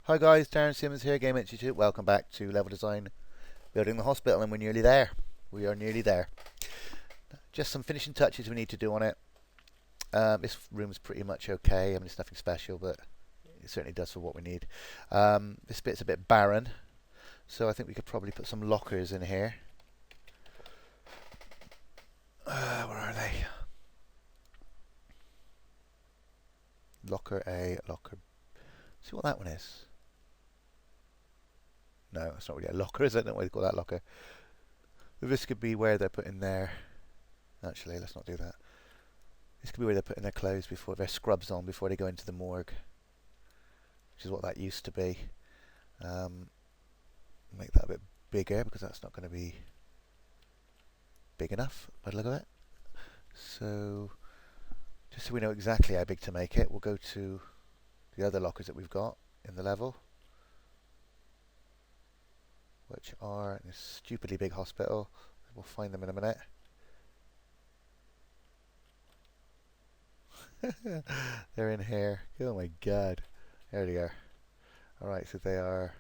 Hi guys, Darren Simmons here, Game Institute. Welcome back to Level Design Building the Hospital, and we're nearly there. We are nearly there. Just some finishing touches we need to do on it. This room's pretty much okay. I mean, it's nothing special, but it certainly does for what we need. This bit's a bit barren, so I think we could probably put some lockers in here. Where are they? Locker A, locker. See what that one is. No, it's not really a locker, is it? I don't know why they call that locker. This could be where they're putting their. Actually, let's not do that. This could be where they're putting their clothes before their scrubs on before they go into the morgue, which is what that used to be. Make that a bit bigger because that's not going to be big enough by the look of it. So, just so we know exactly how big to make it, we'll go to the other lockers that we've got in the level, which are in this stupidly big hospital. We'll find them in a minute. They're in here. Oh my god. There they are. Alright, so they are.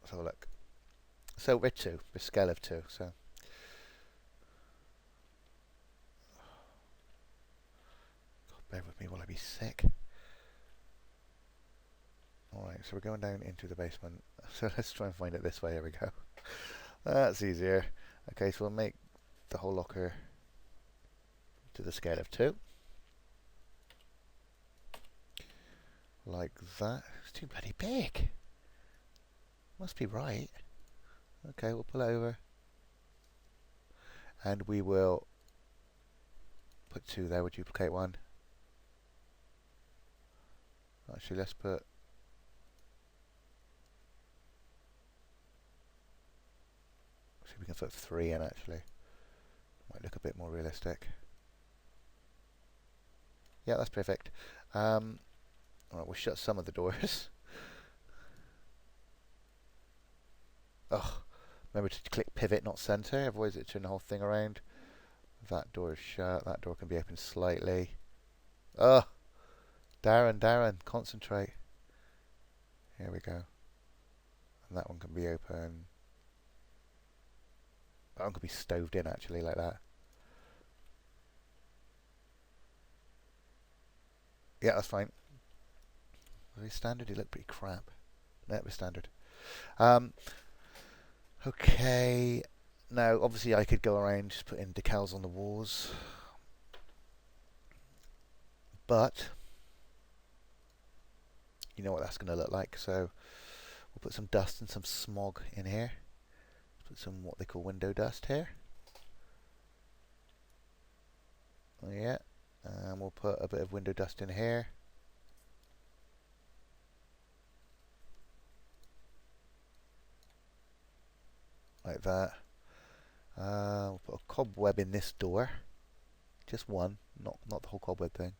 Let's have a look. So we're 2. We're scale of 2. So. God, bear with me while I be sick. Alright, so we're going down into the basement. So let's try and find it this way. Here we go. That's easier. Okay, so we'll make the whole locker to the scale of 2. Like that. It's too bloody big. Must be right. Okay, we'll pull over. And we will put 2 there. We'll duplicate 1. Actually, let's put. See if we can put 3 in actually. Might look a bit more realistic. Yeah, that's perfect. Alright, we'll shut some of the doors. Remember to click pivot, not center, otherwise it turn the whole thing around. That door is shut. That door can be opened slightly. Darren, concentrate. Here we go. And that one can be open. That one could be stoved in actually, like that. Yeah, that's fine. Are they standard? They look pretty crap. No, they're standard. Okay. Now, obviously, I could go around just putting decals on the walls, but you know what that's going to look like. So we'll put some dust and some smog in here. Put some what they call window dust here. Yeah, and we'll put a bit of window dust in here. Like that. We'll put a cobweb in this door. Just one, not the whole cobweb thing.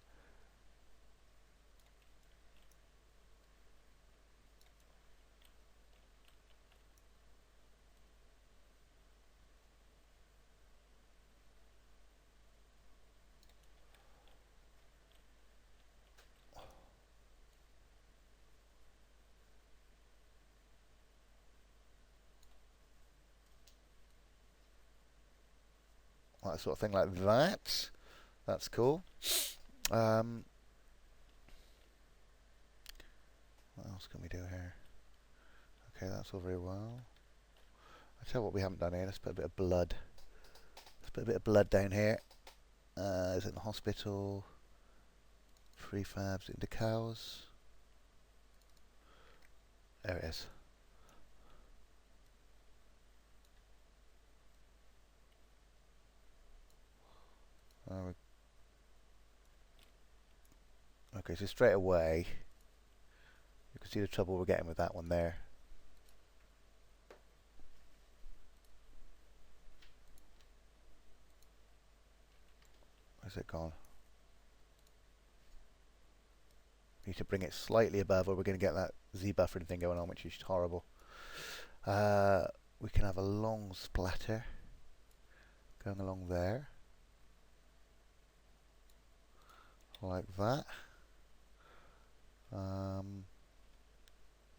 That sort of thing like that. That's cool. What else can we do here? Okay, that's all very well. I'll tell you what we haven't done here. Let's put a bit of blood. Let's put a bit of blood down here. Is it in the hospital? Prefabs into cows. There it is. Okay, so straight away, you can see the trouble we're getting with that one there. Where's it gone? Need to bring it slightly above or we're going to get that Z buffering thing going on, which is horrible. We can have a long splatter going along there. Like that.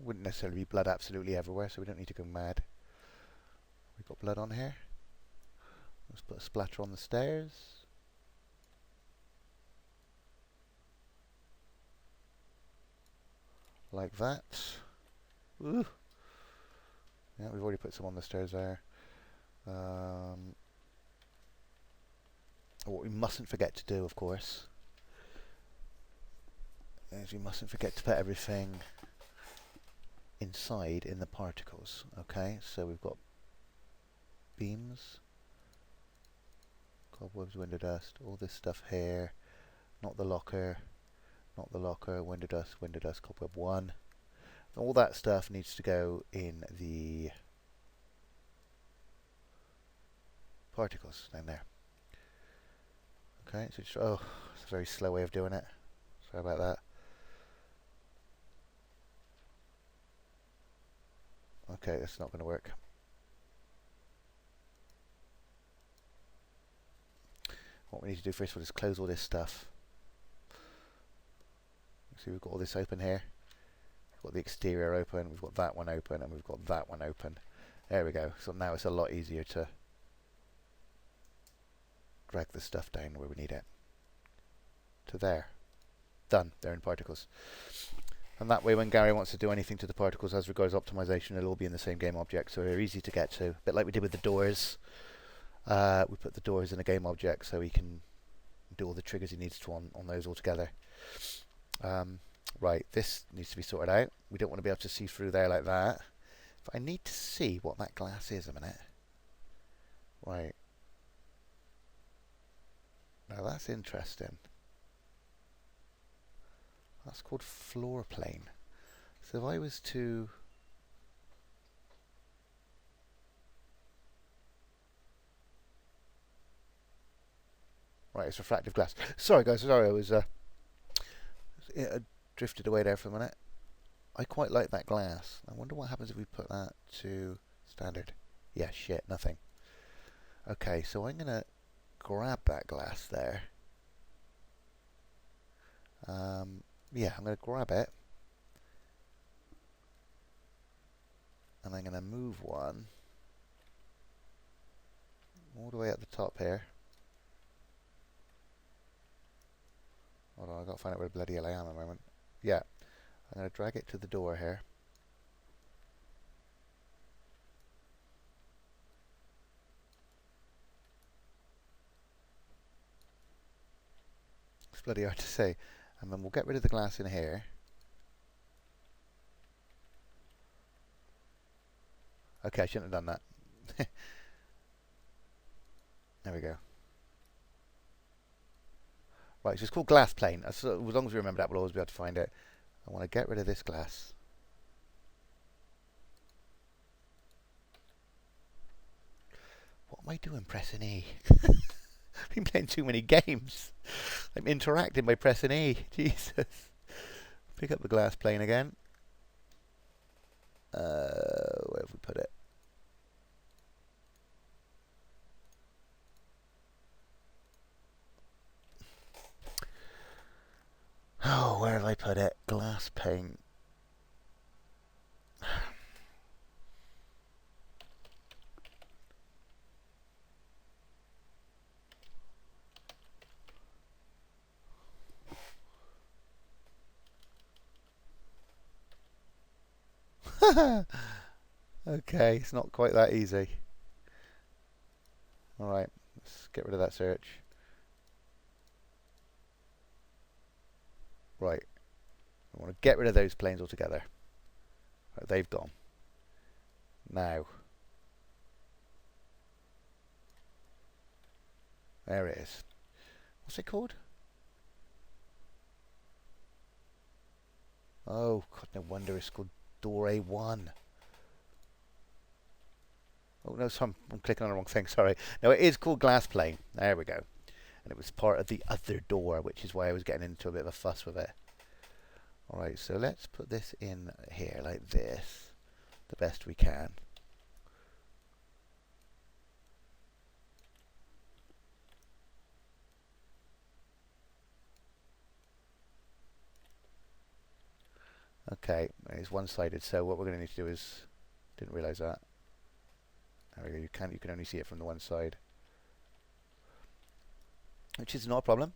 Wouldn't necessarily be blood absolutely everywhere, so we don't need to go mad. We've got blood on here. Let's put a splatter on the stairs. Like that. Ooh. Yeah, we've already put some on the stairs there. What we mustn't forget to do, of course, is we mustn't forget to put everything inside in the particles. Okay, so we've got beams, cobwebs, window dust, all this stuff here. Not the locker, window dust, cobweb 1. All that stuff needs to go in the particles down there. Okay, so just, oh, it's a very slow way of doing it. Sorry about that. Okay, that's not going to work. What we need to do first of all is close all this stuff. See, we've got all this open here. We've got the exterior open, we've got that one open, and we've got that one open. There we go. So now it's a lot easier to drag the stuff down where we need it. To there. Done. They're in particles. And that way when Gary wants to do anything to the particles as regards optimization, it'll all be in the same game object, so they're easy to get to. A bit like we did with the doors. We put the doors in a game object so he can do all the triggers he needs to on those all together. Right, this needs to be sorted out. We don't want to be able to see through there like that. But I need to see what that glass is a minute. Right. Now that's interesting. That's called floor plane. So if I was to... Right, it's refractive glass. Sorry guys, sorry, I was drifted away there for a minute. I quite like that glass. I wonder what happens if we put that to standard. Yeah, shit, nothing. Okay, so I'm going to grab that glass there. Yeah, I'm going to grab it. And I'm going to move one all the way at the top here. Hold on, I've got to find out where the bloody hell I am at the moment. Yeah, I'm going to drag it to the door here. It's bloody hard to say. And then we'll get rid of the glass in here. Okay, I shouldn't have done that. There we go. Right, so it's called glass plane. As long as we remember that, we'll always be able to find it. I want to get rid of this glass. What am I doing pressing E? I've been playing too many games. I'm interacting by pressing E. Jesus. Pick up the glass plane again. Where have we put it? Oh, where have I put it? Glass pane. Okay, it's not quite that easy. Alright, let's get rid of that search. Right, I want to get rid of those planes altogether. Right, they've gone. Now, there it is. What's it called? Oh, God, no wonder it's called Door A1. Oh, no, sorry, I'm clicking on the wrong thing, sorry. No, it is called glass plane. There we go. And it was part of the other door, which is why I was getting into a bit of a fuss with it. Alright, so let's put this in here like this, the best we can. Okay, it's one-sided, so what we're going to need to do is, didn't realise that. There we go. You can only see it from the one side, which is not a problem.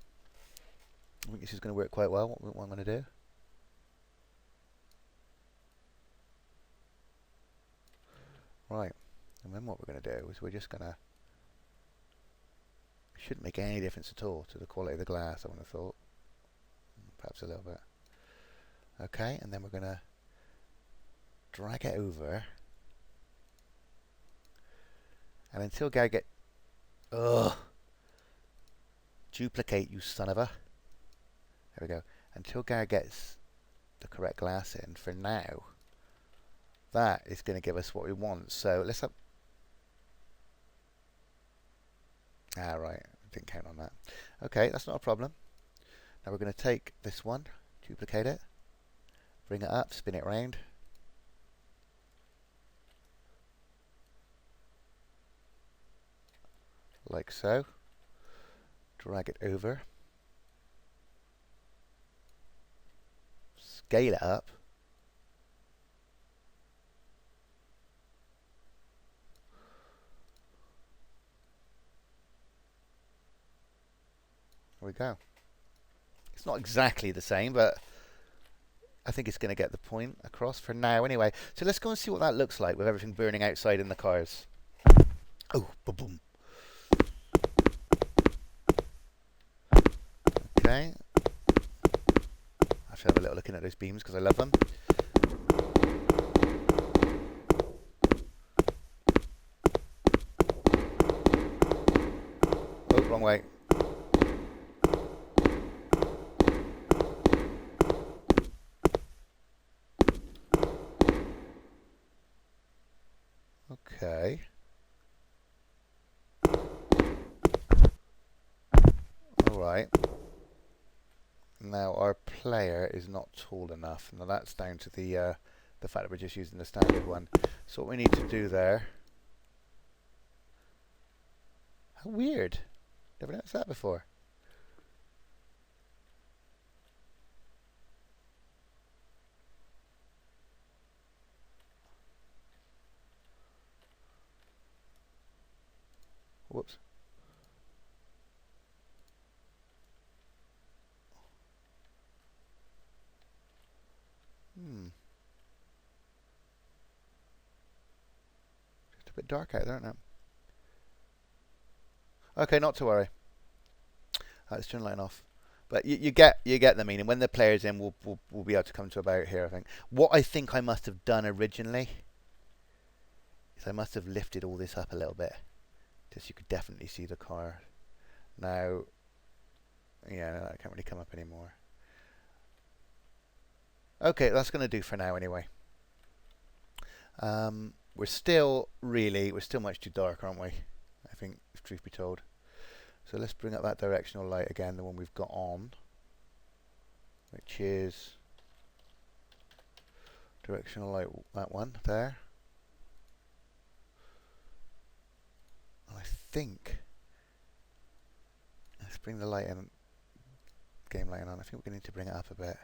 I think this is going to work quite well. What I'm going to do. Right, and then what we're going to do is we're just going to. Shouldn't make any difference at all to the quality of the glass, I would have thought. Perhaps a little bit. Okay, and then we're going to drag it over. And until Gary get... Ugh! Duplicate, you son of a... There we go. Until Gary gets the correct glass in, for now, that is going to give us what we want. So let's up... Ah, right. Didn't count on that. Okay, that's not a problem. Now we're going to take this one, duplicate it, bring it up, spin it around. Like so. Drag it over. Scale it up. There we go. It's not exactly the same, but I think it's going to get the point across for now anyway. So let's go and see what that looks like with everything burning outside in the cars. Oh, boom. Okay. I should have a little look in at those beams because I love them. Oh, wrong way. Okay. Alright. Now our player is not tall enough. Now that's down to the fact that we're just using the standard one. So what we need to do there... How weird. Never noticed that before. Whoops. Just a bit dark out there, isn't it? Okay, not to worry. Let's turn the light off. But you get the meaning. When the player's in, we'll be able to come to about here, I think. What I think I must have done originally is I must have lifted all this up a little bit, just so you could definitely see the car. Now, yeah, no, that can't really come up anymore. Okay, that's going to do for now anyway. We're still much too dark, aren't we? I think, if truth be told. So let's bring up that directional light again, the one we've got on, which is directional light, that one there. And I think, let's bring the light in, game light on. I think we're going to need to bring it up a bit.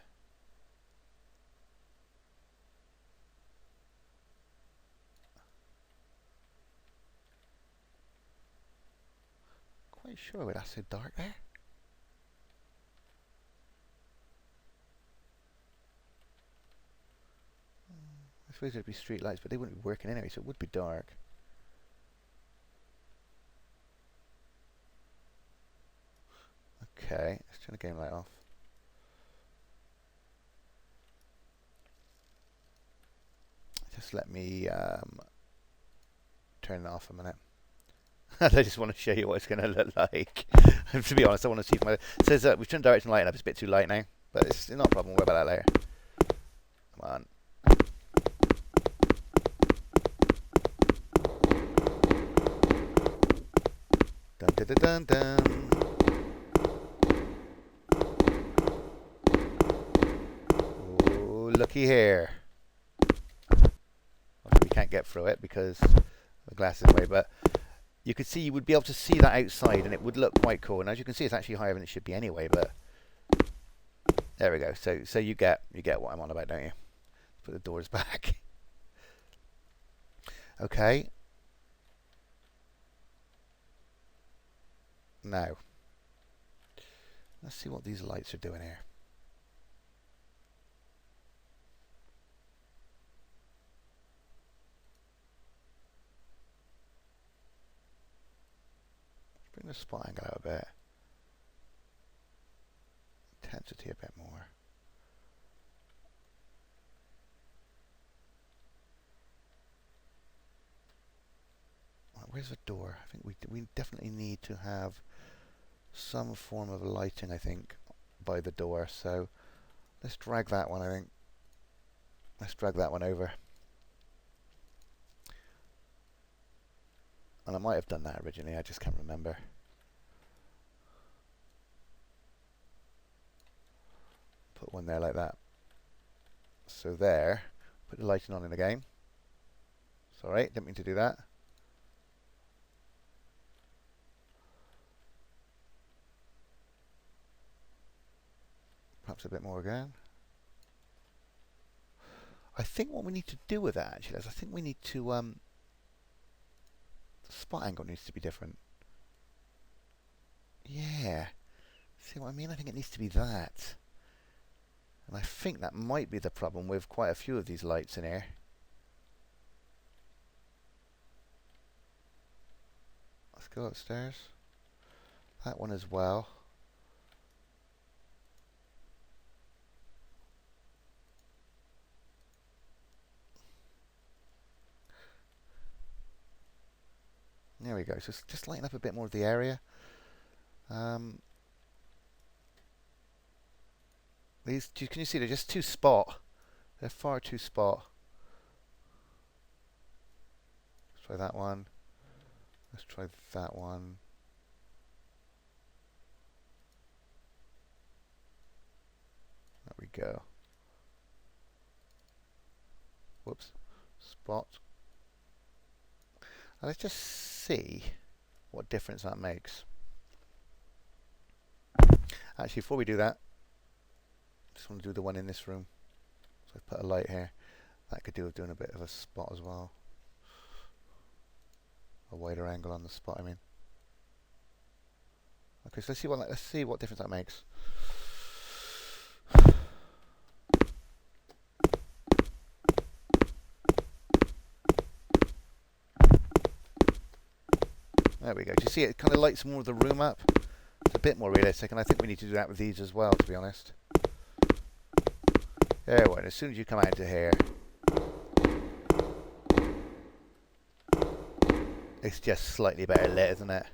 Quite sure why that's so dark there. I suppose there'd be street lights, but they wouldn't be working anyway, so it would be dark. Okay, let's turn the game light off. Just let me turn it off a minute. I just want to show you what it's going to look like. To be honest, I want to see if my... It says we've turned direction lighting up. It's a bit too light now, but it's not a problem. We'll worry about that later. Come on. Dun dun dun dun dun. Oh, looky here. We can't get through it because the glass is in the way, but you could see, you would be able to see that outside and it would look quite cool. And as you can see, it's actually higher than it should be anyway, but there we go. So you get what I'm on about, don't you? Put the doors back. Okay. Now, let's see what these lights are doing here. Let's bring the spot angle out a bit. Intensity a bit more. Right, where's the door? I think we definitely need to have some form of lighting, I think, by the door. So let's drag that one, I think. Let's drag that one over. And I might have done that originally, I just can't remember. Put one there like that. So there, put the lighting on in again. Sorry, didn't mean to do that. Perhaps a bit more again. I think what we need to do with that actually is I think we need to the spot angle needs to be different. Yeah. See what I mean? I think it needs to be that. And I think that might be the problem with quite a few of these lights in here. Let's go upstairs. That one as well. There we go. So just lighten up a bit more of the area. These, can you see they're just too spot? They're far too spot. Let's try that one. Let's try that one. There we go. Whoops. Spot. Now let's just see what difference that makes. Actually, before we do that, I just want to do the one in this room. So I put a light here. That could do with doing a bit of a spot as well. A wider angle on the spot, I mean. Okay, so let's see what difference that makes. There we go. Do you see it kind of lights more of the room up? It's a bit more realistic, and I think we need to do that with these as well, to be honest. There, well, as soon as you come out into here, it's just slightly better lit, isn't it?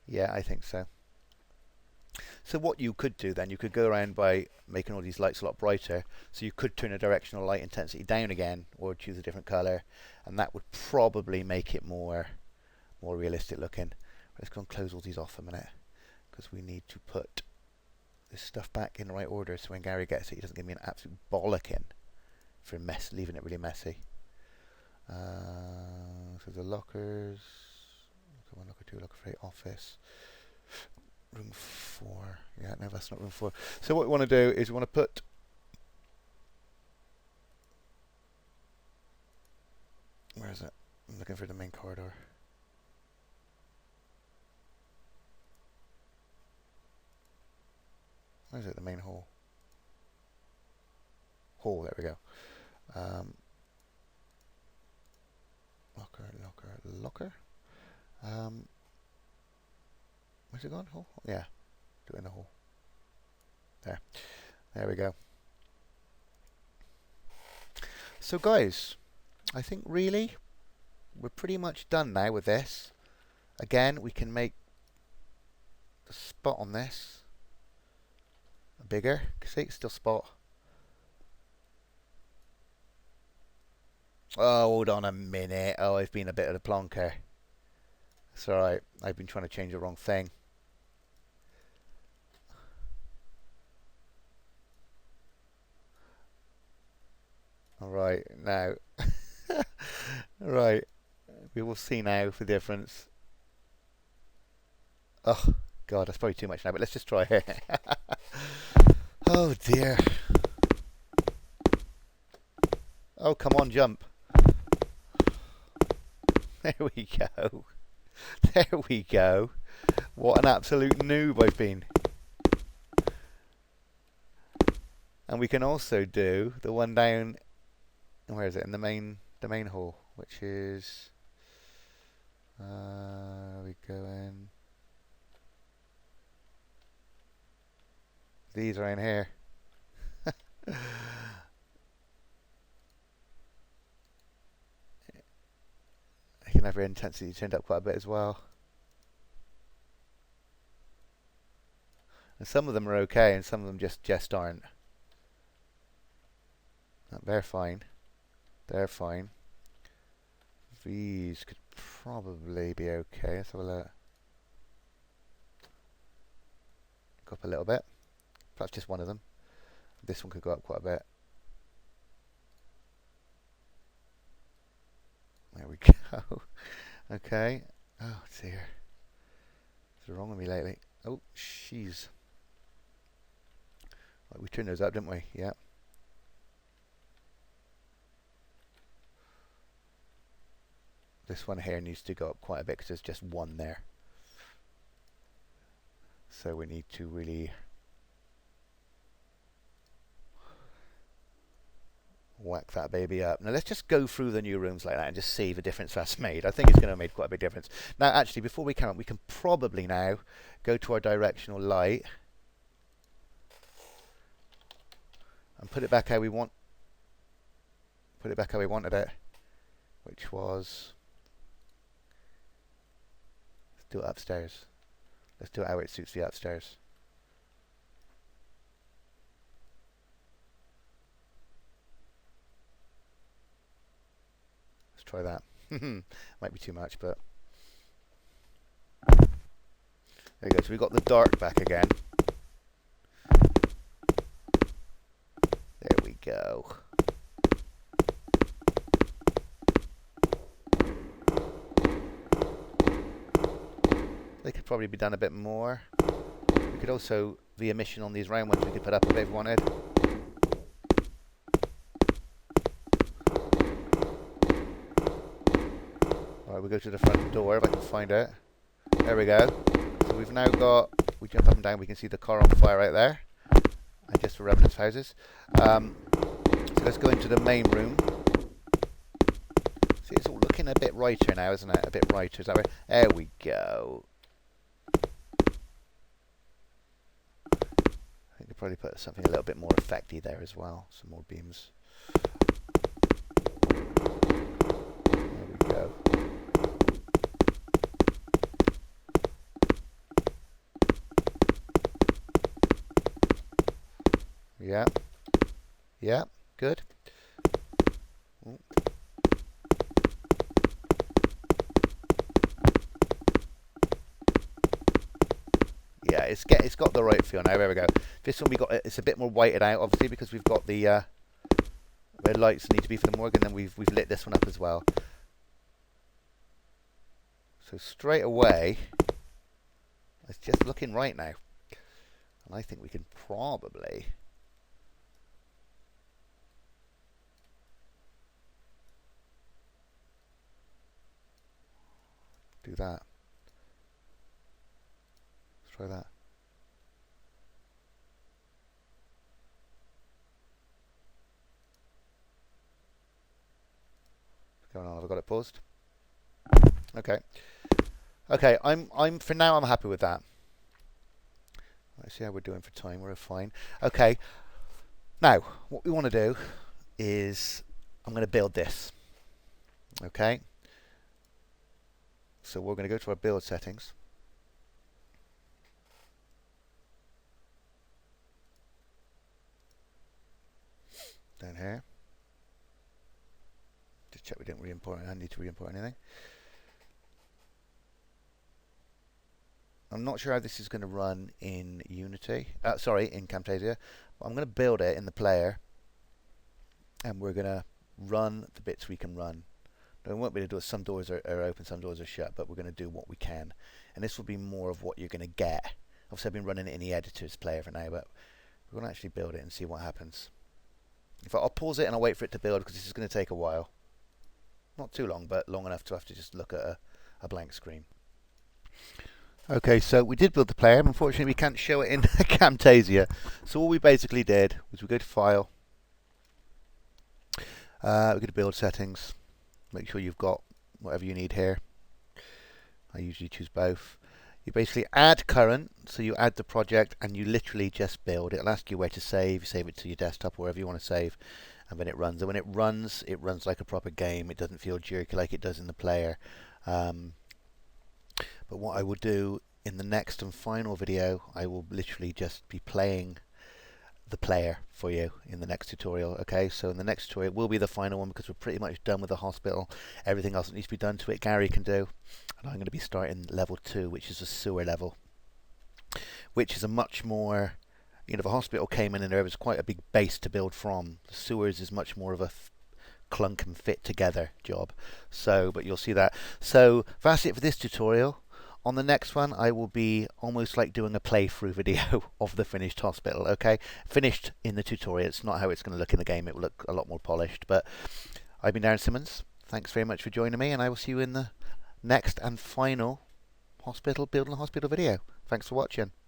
Yeah, I think so. So what you could do then, you could go around by making all these lights a lot brighter. So you could turn the directional light intensity down again, or choose a different color, and that would probably make it more realistic looking. Let's go and close all these off a minute, because we need to put this stuff back in the right order, so when Gary gets it, he doesn't give me an absolute bollocking for leaving it really messy. So the lockers, locker 1, locker 2, locker 3, office. Room 4. Yeah, no, that's not room 4. So what we want to do is we want to put where is it? I'm looking for the main corridor. Where is it? The main hall. Hall, there we go. Locker. Where's it gone? Hall? Yeah. Do it in the hall. There we go. So guys, I think really we're pretty much done now with this. Again, we can make the spot on this bigger. See, it's still spot. Oh, hold on a minute. Oh, I've been a bit of a plonker. It's alright. I've been trying to change the wrong thing. Alright, now. Right. We will see now the difference. Oh, God, that's probably too much now, but let's just try it. Oh dear. Oh, come on, jump. There we go. There we go. What an absolute noob I've been. And we can also do the one down, where is it, in the main hall, which is, we go in, these are in here. I can have your intensity turned up quite a bit as well. And some of them are okay, and some of them just aren't. They're fine. They're fine. These could probably be okay. Let's have a look. Go up a little bit. Perhaps just one of them. This one could go up quite a bit. There we go. Okay. Oh dear. What's wrong with me lately? Oh, jeez. Right, we turned those up, didn't we? Yeah. This one here needs to go up quite a bit because there's just one there. So we need to really whack that baby up. Now let's just go through the new rooms like that and just see the difference that's made. I think it's going to have made quite a big difference. Now actually, before we carry on, we can probably now go to our directional light and put it back how we want. Put it back how we wanted it, which was, let's do it upstairs. Let's do it how it suits the upstairs. Let's try that. Might be too much, but there we go. So we've got the dark back again. There we go. They could probably be done a bit more. We could also, the emission on these round ones, we could put up a bit if we wanted. Alright, we go to the front door if I can find it. There we go. So we've now got, we jump up and down, we can see the car on fire right there. And just for residence houses. So let's go into the main room. See, it's all looking a bit brighter now, isn't it? A bit brighter, is that right? There we go. I think they probably put something a little bit more effecty there as well. Some more beams. There we go. Yeah. Yeah, good. Ooh. Yeah, it's got the right feel now. There we go. This one we got, it's a bit more whited out, obviously, because we've got the red lights need to be for the morgue, and then we've lit this one up as well. So straight away, it's just looking right now, and I think we can probably do that. Let's try that. What's going on? Have I got it paused? Okay. Okay, I'm for now I'm happy with that. Let's see how we're doing for time. We're fine. Okay. Now, what we want to do is I'm going to build this. Okay. So we're going to go to our build settings. Down here. Just check we didn't re-import. I need to re-import anything. I'm not sure how this is going to run in Unity. Sorry, in Camtasia. But I'm going to build it in the player, and we're going to run the bits we can run. Now, we won't be able to do it. Some doors are open, some doors are shut, but we're going to do what we can. And this will be more of what you're going to get. Obviously, I've been running it in the editor's player for now, but We're going to actually build it and see what happens. In fact, I'll pause it and I'll wait for it to build because this is going to take a while. Not too long, but long enough to have to just look at a blank screen. Okay, so we did build the player. Unfortunately, we can't show it in Camtasia. So all we basically did was we go to File. We go to Build Settings. Make sure you've got whatever you need here. I usually choose both. You basically add current, so you add the project and you literally just build. It'll ask you where to save. You save it to your desktop or wherever you want to save, and then it runs. And when it runs like a proper game. It doesn't feel jerky like it does in the player. But what I will do in the next and final video, I will literally just be playing the player for you in the next tutorial. Okay, so in the next tutorial will be the final one because we're pretty much done with the hospital. Everything else that needs to be done to it, Gary can do. And I'm going to be starting level 2, which is a sewer level, which is a much more, the hospital came in and there was quite a big base to build from. The sewers is much more of a clunk and fit together job. So, but you'll see that. So that's it for this tutorial. On the next one, I will be almost like doing a playthrough video of the finished hospital, okay? Finished in the tutorial. It's not how it's going to look in the game. It will look a lot more polished. But I've been Darren Simmons. Thanks very much for joining me, and I will see you in the next and final building a hospital video. Thanks for watching.